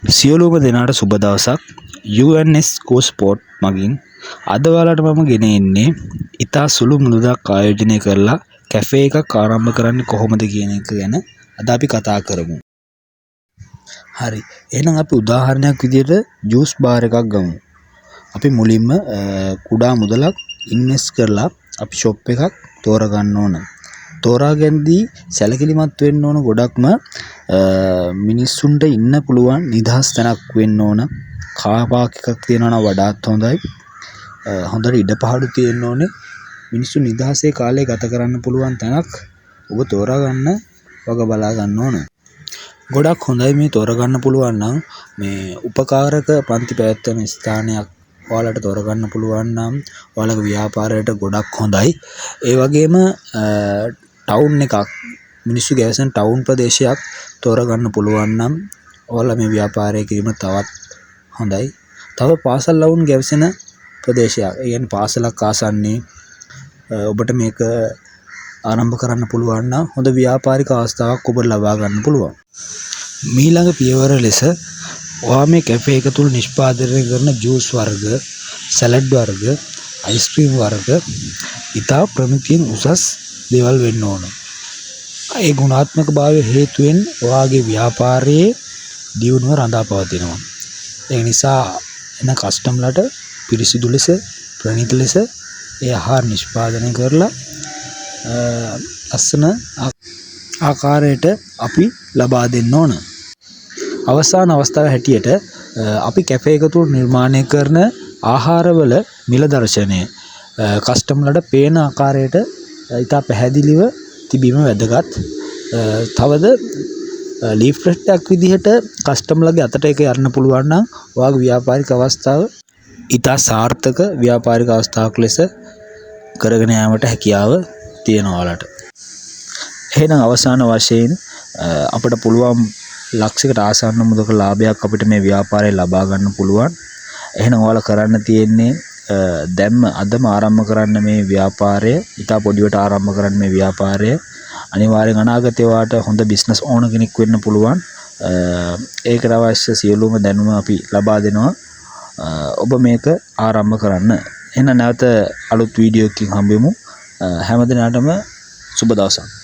සියලුම දෙනාට සුබ දවසක්. UNS Go Sport මගින් අද ඔයාලට මම ගෙන එන්නේ ඉතා සුළු මුදලක් ආයෝජනය කරලා කැෆේ එකක් ආරම්භ කරන්නේ කොහොමද කියන එක ගැන අද අපි කතා කරමු. හරි. එහෙනම් අපි උදාහරණයක් විදිහට ජූස් බාර් එකක් ගමු. අපි මුලින්ම කුඩා මුදලක් ඉන්වෙස්ට් කරලා අපි ෂොප් එකක් තෝරගන්න ඕන. තෝරාගැනදී සැලකිලිමත් වෙන්න ඕන. ගොඩක්ම මිනිස්සුන්ට ඉන්න පුළුවන් නිදහස් තැනක් වෙන්න ඕන. කාර් පාක් එකක් තියෙනවා නම් වඩාත් හොඳයි. හොඳට ඉඩපාඩු තියෙන්න ඕනේ. මිනිස්සු නිදහසේ කාලය ගත කරන්න පුළුවන් තැනක් ඔබ තෝරාගන්න වග බලා ගන්න ඕන. ගොඩක් හොඳයි මේ තෝරගන්න පුළුවන් නම් මේ උපකාරක පන්ති පැවැත්වෙන ස්ථානයක් ඔයාලට තෝරගන්න පුළුවන් නම් ඔයාලගේ ව්‍යාපාරයට ගොඩක් හොඳයි. ඒ වගේම ටවුන් එකක් මිනිස්සු ගැවසෙන ටවුන් ප්‍රදේශයක් තෝරගන්න පුළුවන් නම් ඔයාලා මේ ව්‍යාපාරය කිරීම තවත් හොඳයි. තව පාසල් ලවුන් ගැවසෙන ප්‍රදේශයක්. ඒ කියන්නේ පාසලක් ආසන්නේ ඔබට මේක ආරම්භ කරන්න පුළුවන් නම් හොඳ ව්‍යාපාරික අවස්ථාවක් ඔබට ලබා ගන්න පුළුවන්. මීළඟ පියවර ලෙස ඔයා මේ කැෆේ එක තුල නිෂ්පාදනය කරන ජූස් වර්ග, සලාඩ් වර්ග, අයිස්ක්‍රීම් වර්ග ඉතා ප්‍රමිතියෙන් උසස් දේවල් වෙන්න ඕන. ඒ ගුණාත්මක භාවය හේතුවෙන් ඔයාගේ ව්‍යාපාරයේ දියුණුව රඳා පවතිනවා. ඒ නිසා එන කස්ටමර්ලට පිරිසිදු ලෙස, ප්‍රණීත ලෙස ඒ ආහාර නිෂ්පාදනය කරලා ලස්සන ආකාරයට අපි ලබා දෙන්න ඕන. අවසාන අවස්ථාව හැටියට අපි කැෆේ එක තුල නිර්මාණය කරන ආහාරවල මිල දර්ශනය කස්ටමර්ලට පේන ආකාරයට ඉතා පැහැදිලිව තිබීම වැදගත්. තවද ලීෆ්ලට් එකක් විදිහට කස්ටමර්ලගේ අතට ඒක යන්න පුළුවන් නම් ඔයාගේ ව්‍යාපාරික අවස්ථාව ඉතා සාර්ථක ව්‍යාපාරික අවස්ථාවක් ලෙස කරගෙන යාමට හැකියාව තියෙනවා ඔයාලට. එහෙනම් අවසාන වශයෙන් අපිට පුළුවන් ලක්ෂයකට ආසන්න මුදලක ලාභයක් අපිට මේ ව්‍යාපාරය ලබා ගන්න පුළුවන්. එහෙනම් ඔයාලා කරන්න තියෙන්නේ දැම්ම අදම ආරම්භ කරන්න මේ ව්‍යාපාරය. ඉතා පොඩිවට ආරම්භ කරන්න මේ ව්‍යාපාරය. අනිවාර්යෙන් අනාගතේ ඔයාට හොඳ බිස්නස් ඕන කෙනෙක් වෙන්න පුළුවන්. ඒකට අවශ්‍ය සියලුම දැනුම අපි ලබා දෙනවා. ඔබ මේක ආරම්භ කරන්න. එහෙනම් නැවත අලුත් වීඩියෝ එකකින් හම්බෙමු. හැම දිනකටම සුබ දවසක්.